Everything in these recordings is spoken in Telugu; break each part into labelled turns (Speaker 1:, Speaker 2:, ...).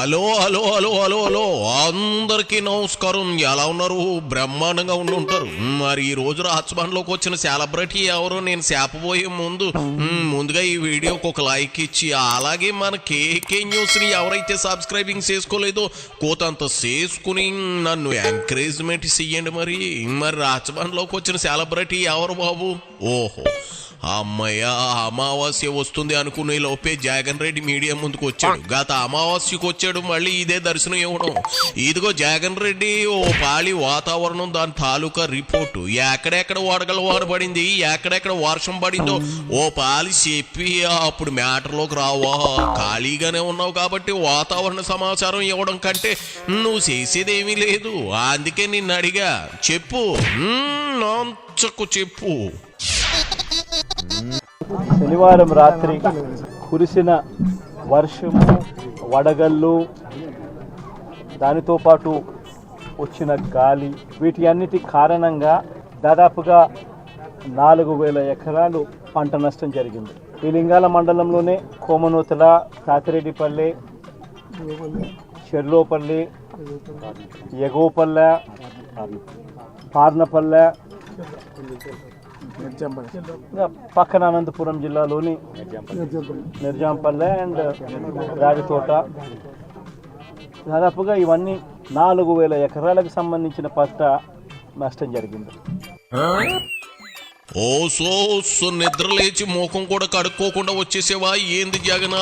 Speaker 1: Hello hello hello hello hello అందరికీ నమస్కారం. ఎలా ఉన్నారు? బ్రహ్మాండంగా ఉంటారు. మరి ఈ రోజు రాజమండ్రిలోకి వచ్చిన సెలబ్రిటీ ఎవరో నేను చెప్పబోయే ముందుగా ఈ వీడియోకి ఒక లైక్ ఇచ్చి, అలాగే మన కేకే న్యూస్ ని ఎవరైతే సబ్స్క్రైబింగ్ చేసుకోలేదో కోతంత చేసుకుని నన్ను ఎంకరేజ్మెంట్ చెయ్యండి. మరి రాజమండ్రిలోకి వచ్చిన సెలబ్రిటీ ఎవరు బాబు? ఓహో, అమ్మయ్య, అమావాస్య వస్తుంది అనుకునే లోపే జగన్ రెడ్డి మీడియా ముందుకు వచ్చాడు. గత అమావాస్యకు వచ్చాడు, మళ్ళీ ఇదే దర్శనం ఇవ్వడం. ఇదిగో జగన్ రెడ్డి ఓ పాళి వాతావరణం, దాని తాలూకా రిపోర్టు, ఎక్కడెక్కడ వడగల వాన పడింది, ఎక్కడెక్కడ వర్షం పడిందో ఓ పాలి చెప్పి అప్పుడు మ్యాటర్లోకి రావా. ఖాళీగానే ఉన్నావు కాబట్టి వాతావరణ సమాచారం ఇవ్వడం కంటే నువ్వు చేసేదేమీ లేదు. అందుకే నిన్ను అడిగా, చెప్పు, నాంచకు చెప్పు.
Speaker 2: శనివారం రాత్రి కురిసిన వర్షము, వడగళ్ళు, దానితో పాటు వచ్చిన గాలి, వీటి అన్నిటి కారణంగా దాదాపుగా 4,000 ఎకరాలు పంట నష్టం జరిగింది. ఈ లింగాల మండలంలోనే కోమనూతల, తాతిరెడ్డిపల్లె, చెర్లోపల్లి, ఎగోపల్లె, పార్నపల్లె, పక్కన అనంతపురం జిల్లాలోని నిర్జాంపల్లె అండ్ రాడితోట, దాదాపుగా ఇవన్నీ 4,000 ఎకరాలకు సంబంధించిన పంట నష్టం జరిగింది.
Speaker 1: ఓసో నిద్రలేచి మోకం కూడా కడుక్కోకుండా వచ్చేసేవా ఏంది జగనా?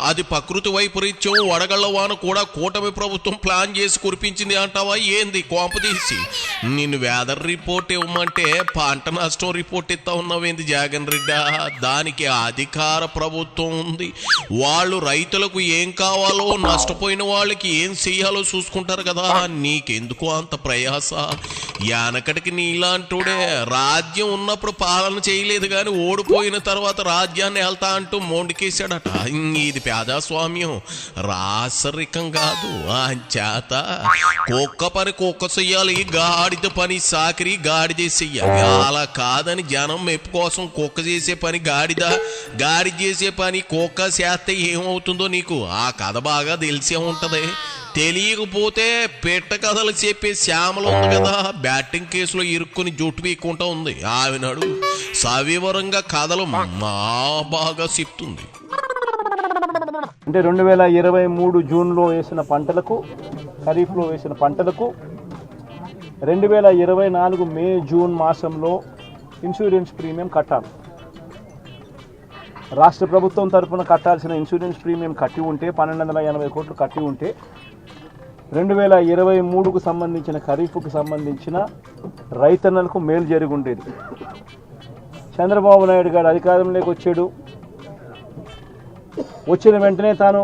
Speaker 1: అది ప్రకృతి వైపరీత్యం, వడగళ్ల వాన కూడా కూటమి ప్రభుత్వం ప్లాన్ చేసి కురిపించింది అంటావా ఏంది? కోంపదీసి నిన్ను వెదర్ రిపోర్ట్ ఇవ్వమంటే పంట నష్టం రిపోర్ట్ ఇస్తా ఉన్నావేంది జగన్ రెడ్డా? దానికి అధికార ప్రభుత్వం ఉంది. వాళ్ళు రైతులకు ఏం కావాలో, నష్టపోయిన వాళ్ళకి ఏం చెయ్యాలో చూసుకుంటారు కదా. నీకెందుకు అంత ప్రయాస? వెనకటికి నీలాంటోడే రాజ్యం ఉన్నప్పుడు పాలన చేయలేదు, కానీ ఓడిపోయిన తర్వాత రాజ్యాన్ని వెళ్తా అంటూ మొండికేశాడట. ఇది ప్రజాస్వామ్యం, రాసరికం కాదు. అంచేత కుక్క పని కుక్క చెయ్యాలి, గాడిద పని సాకిరి గాడిద చెయ్యాలి. అలా కాదని జనం మెప్పు కోసం కుక్క చేసే పని గాడిద, గాడిద చేసే పని కుక్క చేస్తే ఏమవుతుందో నీకు ఆ కథ బాగా తెలిసే ఉంటది. తెలియకపోతే పెట్ట కథలు చెప్పే శ్యామల ఉంది కదా, బ్యాటింగ్ కేసులో ఇరుక్కుని జుట్టు పీక్కుంటా ఉంది. ఆవినాడు సవివరంగా కథలు మా బాగా చెప్తుంది.
Speaker 2: అంటే 2023 జూన్లో వేసిన పంటలకు, ఖరీఫ్లో వేసిన పంటలకు 2024 మే జూన్ మాసంలో ఇన్సూరెన్స్ ప్రీమియం కట్టాలి. రాష్ట్ర ప్రభుత్వం తరఫున కట్టాల్సిన ఇన్సూరెన్స్ ప్రీమియం కట్టి ఉంటే 1,280 కోట్లు కట్టి ఉంటే 2023కు సంబంధించిన ఖరీఫ్కు సంబంధించిన రైతన్నలకు మేలు జరిగి ఉండేది. చంద్రబాబు నాయుడు గారు అధికారంలోకి వచ్చాడు. వచ్చిన వెంటనే తాను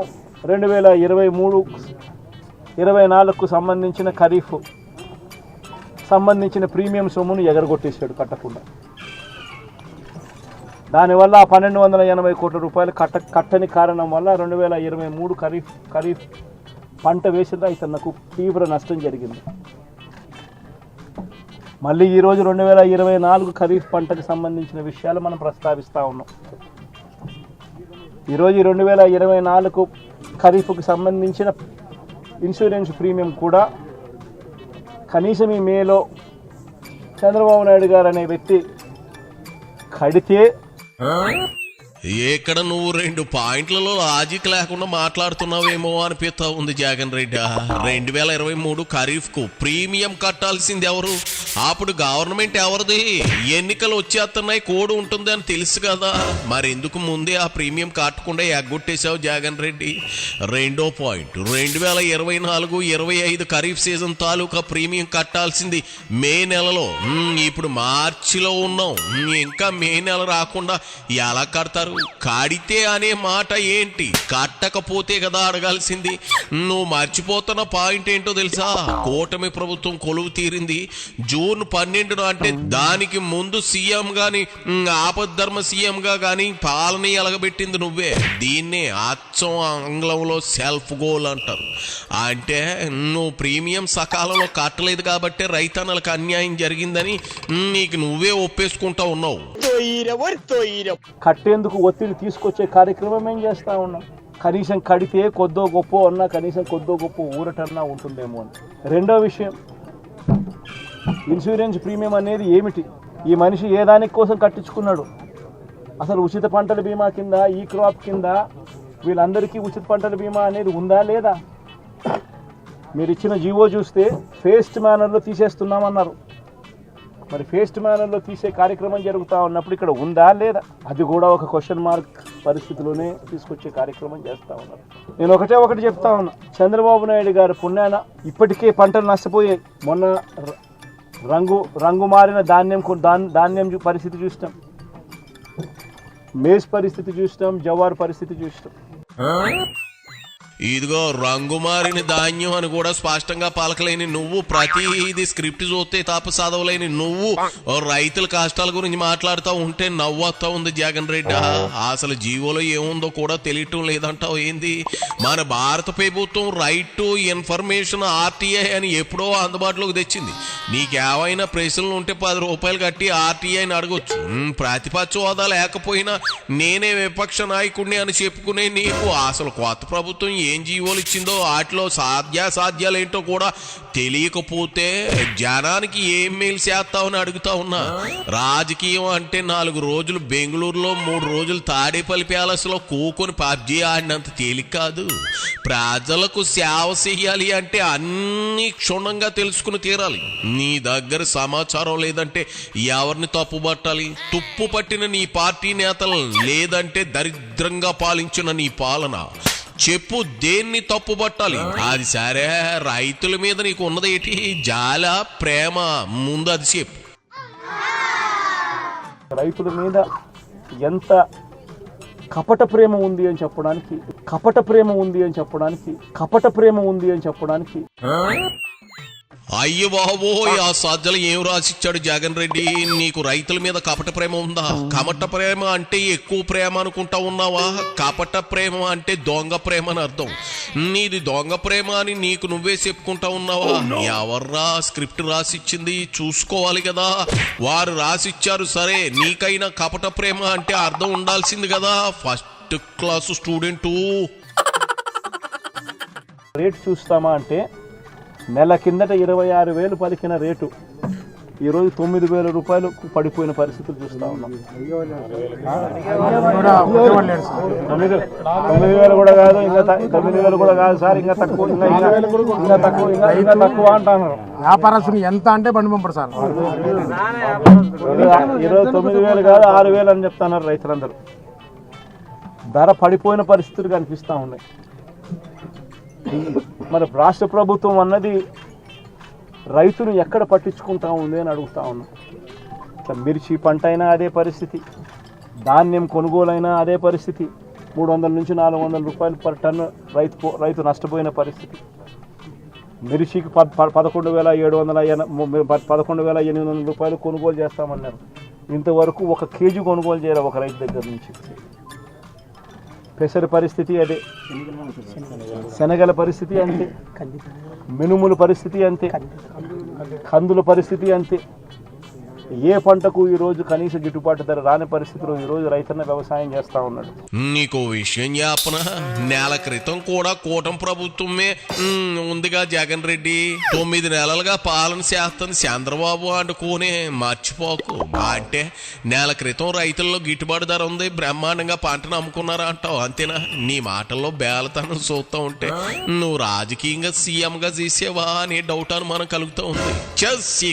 Speaker 2: 2023-24కు సంబంధించిన ఖరీఫ్ సంబంధించిన ప్రీమియం సొమ్మును ఎగరగొట్టేశాడు కట్టకుండా. దానివల్ల 1,280 కోట్ల రూపాయలు కట్టని కారణం వల్ల 2023 ఖరీఫ్ పంట వేసిన రైతన్నకు తీవ్ర నష్టం జరిగింది. మళ్ళీ ఈరోజు 2024 ఖరీఫ్ పంటకు సంబంధించిన విషయాలు మనం ప్రస్తావిస్తూ ఉన్నాం. ఈరోజు 2024 ఖరీఫ్కు సంబంధించిన ఇన్సూరెన్స్ ప్రీమియం కూడా కనీసం ఈ మేలో చంద్రబాబు నాయుడు గారు అనే వ్యక్తి కడితే,
Speaker 1: ఇక్కడ నువ్వు 2 పాయింట్లలో లాజిక్ లేకుండా మాట్లాడుతున్నావేమో అనిపిస్తా ఉంది జగన్ రెడ్డి. 2023 ఖరీఫ్ కు ప్రీమియం కట్టాల్సింది ఎవరు? అప్పుడు గవర్నమెంట్ ఎవరిది? ఎన్నికలు వచ్చేస్తున్నాయి, కోడ్ ఉంటుంది అని తెలుసు కదా, మరి ఎందుకు ముందే ఆ ప్రీమియం కట్టకుండా ఎగ్గొట్టేశావు జగన్ రెడ్డి? 2వ పాయింట్, 2024-25 ఖరీఫ్ సీజన్ తాలూకా ప్రీమియం కట్టాల్సింది మే నెలలో. ఇప్పుడు మార్చిలో ఉన్నాం, ఇంకా మే నెల రాకుండా ఎలా కడతారు? కడితే అనే మాట ఏంటి? కట్టకపోతే కదా అడగాల్సింది. నువ్వు మర్చిపోతున్న పాయింట్ ఏంటో తెలుసా? కూటమి ప్రభుత్వం కొలువు తీరింది జూన్ 12 అంటే దానికి ముందు సీఎం గాని, ఆపద్ధర్మ సీఎం గా గాని పాలన ఎలగబెట్టింది నువ్వే. దీన్నే అచ్చం ఆంగ్లంలో సెల్ఫ్ గోల్ అంటారు. అంటే నువ్వు ప్రీమియం సకాలంలో కట్టలేదు కాబట్టి రైతన్నలకు అన్యాయం జరిగిందని నీకు నువ్వే ఒప్పేసుకుంటా ఉన్నావు.
Speaker 2: కట్టేందుకు ఒత్తిడి తీసుకొచ్చే కార్యక్రమం ఏం చేస్తూ ఉన్నాం. కనీసం కడితే కొద్దో గొప్ప అన్నా కనీసం కొద్దో గొప్ప ఊరటన్నా ఉంటుందేమో అని. రెండో విషయం, ఇన్సూరెన్స్ ప్రీమియం అనేది ఏమిటి? ఈ మనిషి ఏ దానికి కోసం కట్టించుకున్నాడు? అసలు ఉచిత పంటల బీమా కింద, ఈ క్రాప్ కింద వీళ్ళందరికీ ఉచిత పంటల బీమా అనేది ఉందా లేదా? మీరు ఇచ్చిన జీవో చూస్తే ఫేస్ట్ మేనర్లో తీసేస్తున్నామన్నారు. మరి ఫేస్ట్ మేనర్లో తీసే కార్యక్రమం జరుగుతూ ఉన్నప్పుడు ఇక్కడ ఉందా లేదా? అది కూడా ఒక క్వశ్చన్ మార్క్ పరిస్థితిలోనే తీసుకొచ్చే కార్యక్రమం చేస్తూ ఉన్నారు. నేను ఒకటి చెప్తా ఉన్నా, చంద్రబాబు నాయుడు గారి పుణ్యాన ఇప్పటికే పంటలు నష్టపోయాయి. మొన్న రంగు మారిన ధాన్యం పరిస్థితి చూసినాం, మేజ్ పరిస్థితి చూసినాం, జవార్ పరిస్థితి చూసినాం.
Speaker 1: ఇదిగో రంగు మారిన ధాన్యం అని కూడా స్పష్టంగా పలకలేని నువ్వు, ప్రతిది స్క్రిప్ట్ చూస్తే తప్ప చదవలేని నువ్వు రైతుల కష్టాల గురించి మాట్లాడుతూ ఉంటే నవ్వుతా ఉంది జగన్ రెడ్డి. అసలు జీవోలో ఏముందో కూడా తెలియటం లేదంటావు ఏంది? మన భారత ప్రభుత్వం రైట్ టు ఇన్ఫర్మేషన్ RTI అని ఎప్పుడో అందుబాటులోకి తెచ్చింది. నీకేమైనా ప్రశ్నలు ఉంటే 10 రూపాయలు కట్టి RTIని అడగొచ్చు. ప్రతిపక్ష హోదా లేకపోయినా నేనే విపక్ష నాయకుడిని అని చెప్పుకునే నీకు అసలు కొత్త ప్రభుత్వం ఏం జీవోలు ఇచ్చిందో వాటిలో సాధ్యాలు ఏంటో కూడా తెలియకపోతే జనానికి ఏం మేలు చేస్తామని అడుగుతా ఉన్నా. రాజకీయం అంటే 4 రోజులు బెంగళూరులో 3 రోజులు తాడేపల్లి ప్యాలెస్లో కూకొని పబ్జీ ఆడినంత తేలిక కాదు. ప్రజలకు సేవ చెయ్యాలి అంటే అన్ని క్షుణ్ణంగా తెలుసుకుని తీరాలి. నీ దగ్గర సమాచారం లేదంటే ఎవరిని తప్పుపట్టాలి? తుప్పు పట్టిన నీ పార్టీ నేతలు, లేదంటే దరిద్రంగా పాలించిన నీ పాలన. చెప్పు, దేన్ని తప్పుపట్టాలి? అది సరే, రైతుల మీద నీకు ఉన్నది ఏంటి? జాల, ప్రేమ? ముందు అది చెప్పు.
Speaker 2: రైతుల మీద ఎంత కపట ప్రేమ ఉంది అని చెప్పడానికి
Speaker 1: అయ్య బాబోయ్, ఆ సజ్జలు ఏం రాసిచ్చాడు జగన్ రెడ్డి? నీకు రైతుల మీద కపట ప్రేమ ఉందా? కపట ప్రేమ అంటే ఎక్కువ ప్రేమ అనుకుంటా ఉన్నావా? కపట ప్రేమ అంటే దొంగ ప్రేమ అని అర్థం. నీది దొంగ ప్రేమ అని నీకు నువ్వే చెప్పుకుంటా ఉన్నావా? ఎవర్రా స్క్రిప్ట్ రాసిచ్చింది? చూసుకోవాలి కదా. వారు రాసిచ్చారు సరే, నీకైనా కపట ప్రేమ అంటే అర్థం ఉండాల్సింది కదా. First class student.
Speaker 2: రేటు చూస్తామా అంటే నెల కిందట 26,000 పలికిన రేటు ఈరోజు 9,000 రూపాయలకు పడిపోయిన పరిస్థితులు చూస్తా ఉన్నాం. 9,000 కూడా కాదు, ఇంకా 9,000 కూడా కాదు సార్, ఇంకా తక్కువ అంటున్నారు.
Speaker 3: వ్యాపారస్తులు ఎంత అంటే బండి పంపడు సార్.
Speaker 2: ఈరోజు 9,000 కాదు 6,000 అని చెప్తున్నారు రైతులందరూ. ధర పడిపోయిన పరిస్థితులు కనిపిస్తూ ఉన్నాయి. మరి రాష్ట్ర ప్రభుత్వం అన్నది రైతును ఎక్కడ పట్టించుకుంటా ఉంది అని అడుగుతా ఉన్నాం. మిర్చి పంట అయినా అదే పరిస్థితి, ధాన్యం కొనుగోలైనా అదే పరిస్థితి. 300 నుంచి 400 రూపాయలు పర్ టన్ను రైతు నష్టపోయిన పరిస్థితి. మిర్చికి 11,800 రూపాయలు కొనుగోలు చేస్తామన్నారు. ఇంతవరకు 1 కేజీ కొనుగోలు చేయాలి ఒక రైతు దగ్గర నుంచి. పెసర పరిస్థితి అదే, శనగల పరిస్థితి అంతే, మినుముల పరిస్థితి అంతే, కందుల పరిస్థితి అంతే. ఏ పంటకు ఈరోజు కనీస గిట్టుబాటు ధర రాని పరిస్థితిలో ఈరోజు రైతన్న వ్యవసాయం చేస్తా ఉన్నాడు.
Speaker 1: నీకు విషయం చెప్పనా, నెల క్రితం కూడా కూటమి ప్రభుత్వమే ఉందిగా జగన్ రెడ్డి. 9 నెలలుగా పాలన చేస్తుంది చంద్రబాబు అనుకోనే మర్చిపోకు. అంటే నెల క్రితం రైతుల్లో గిట్టుబాటు ధర ఉంది, బ్రహ్మాండంగా పంటను అమ్ముకున్నారా అంటావు అంతేనా? నీ మాటల్లో బేలతనం చూస్తూ ఉంటే నువ్వు రాజకీయంగా సీఎంగా చేసేవా అనే డౌట్ అనుమానం కలుగుతూ ఉంది.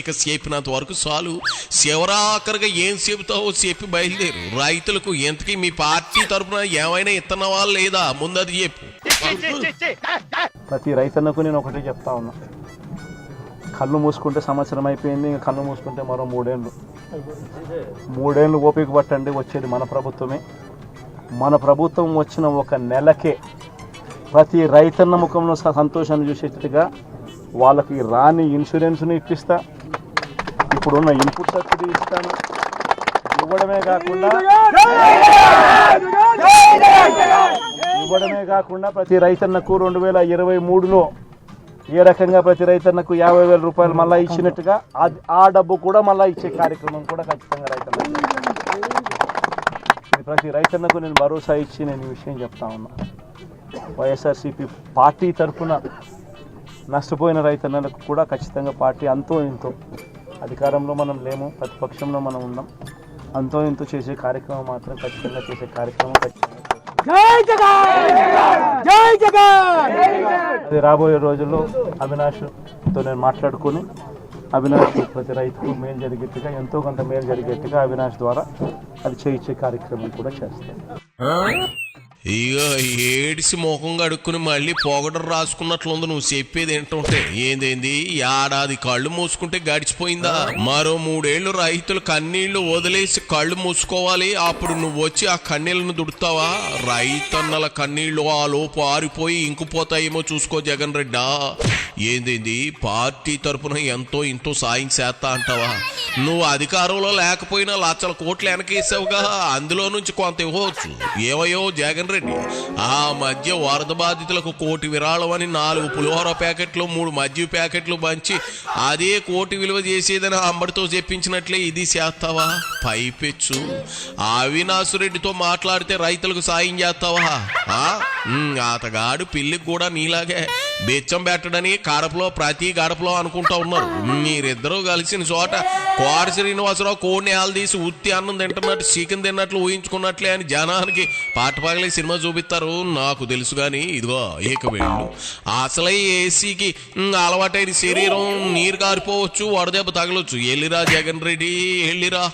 Speaker 1: ఇక చెప్పినంత వరకు చాలు. శివరాఖరిగా ఏం చెబుతావో చెప్పి బయలుదేరు. రైతులకు ఎంతకీ మీ పార్టీ తరఫున ఏమైనా ఇస్తున్నావా లేదా? ముందు అది చెప్పు.
Speaker 2: ప్రతి రైతన్నకు నేను ఒకటే చెప్తా ఉన్నా, కళ్ళు మూసుకుంటే సంవత్సరం అయిపోయింది, ఇంకా కళ్ళు మూసుకుంటే మరో 3 ఏళ్ళు ఓపిక పట్టండి. వచ్చేది మన ప్రభుత్వమే. మన ప్రభుత్వం వచ్చిన 1 నెలకే ప్రతి రైతన్న ముఖంలో సంతోషాన్ని చూసేటట్టుగా వాళ్ళకి రాని ఇన్సూరెన్స్ను ఇప్పిస్తా, ఇప్పుడున్న ఇన్పుట్ సబ్సిడీ ఇస్తాను. ఇవ్వడమే కాకుండా ప్రతి రైతన్నకు 2023లో ఏ రకంగా ప్రతి రైతన్నకు 50,000 రూపాయలు మళ్ళీ ఇచ్చినట్టుగా ఆ డబ్బు కూడా మళ్ళీ ఇచ్చే కార్యక్రమం కూడా ఖచ్చితంగా రైతన్నకు. ప్రతి రైతన్నకు నేను భరోసా ఇచ్చి నేను ఈ విషయం చెప్తా ఉన్నా. వైఎస్ఆర్సీపీ పార్టీ తరఫున నష్టపోయిన రైతన్నలకు కూడా ఖచ్చితంగా పార్టీ అంతో ఇంతో, అధికారంలో మనం లేము, ప్రతిపక్షంలో మనం ఉన్నాం, అంతో ఇంతో చేసే కార్యక్రమం మాత్రం ఖచ్చితంగా చేసే కార్యక్రమం అది రాబోయే రోజుల్లో అవినాష్తో నేను మాట్లాడుకొని అవినాష్ ప్రతి రైతుకు మేలు జరిగేట్టుగా, ఎంతో కొంత మేలు జరిగేట్టుగా అవినాష్ ద్వారా అది చేయించే కార్యక్రమం కూడా చేస్తాం.
Speaker 1: ఇక ఏడిసి ముఖం కడుక్కుని మళ్ళీ పొగడరు రాసుకున్నట్లుంది నువ్వు చెప్పేది ఏంటంటే. ఏందేంది ఏడాది కళ్ళు మూసుకుంటే గడిచిపోయిందా? మరో 3 ఏళ్ళు రైతులు కన్నీళ్లు వదిలేసి కళ్ళు మూసుకోవాలి, అప్పుడు నువ్వు వచ్చి ఆ కన్నీళ్లను దుడుతావా? రైతన్నల కన్నీళ్లు ఆ లోపు ఆరిపోయి ఇంకుపోతాయేమో చూసుకో జగన్ రెడ్డా. ఏందేంది పార్టీ తరపున ఎంతో ఇంతో సాయం చేస్తా అంటావా? నువ్వు అధికారంలో లేకపోయినా లక్షల కోట్లు వెనకేసావుగా, అందులో నుంచి కొంత ఇవ్వచ్చు. ఏవయో జగన్ రెడ్డి, ఆ మధ్య వరద బాధితులకు 1 కోటి విరాళం అని 4 పులిహోర ప్యాకెట్లు 3 మజ్జిగ ప్యాకెట్లు పంచి అదే 1 కోటి విలువ చేసేదని అంబడితో చెప్పించినట్లే ఇది చేస్తావా? పైపెచ్చు అవినాష్ రెడ్డితో మాట్లాడితే రైతులకు సాయం చేస్తావా? అతగాడు పిల్లికి కూడా నీలాగే బెచ్చం పెట్టడని కడపలో ప్రతి గడపలో అనుకుంటా ఉన్నారు. మీరిద్దరూ కలిసిన చోట కోట శ్రీనివాసరావు కోడిని తీసి ఉత్తి అన్నం తింటున్నట్టు చికెన్ తిన్నట్లు ఊహించుకున్నట్లే అని జనానికి పాటపాగలే సినిమా చూపిస్తారు. నాకు తెలుసు కానీ ఇదిగో ఏక వెళ్ళు, అసలే ఏసీకి అలవాటైన శరీరం నీరు కారిపోవచ్చు, వడదెబ్బ తగలొచ్చు. ఎల్లిరా జగన్ రెడ్డి, ఎల్లిరా.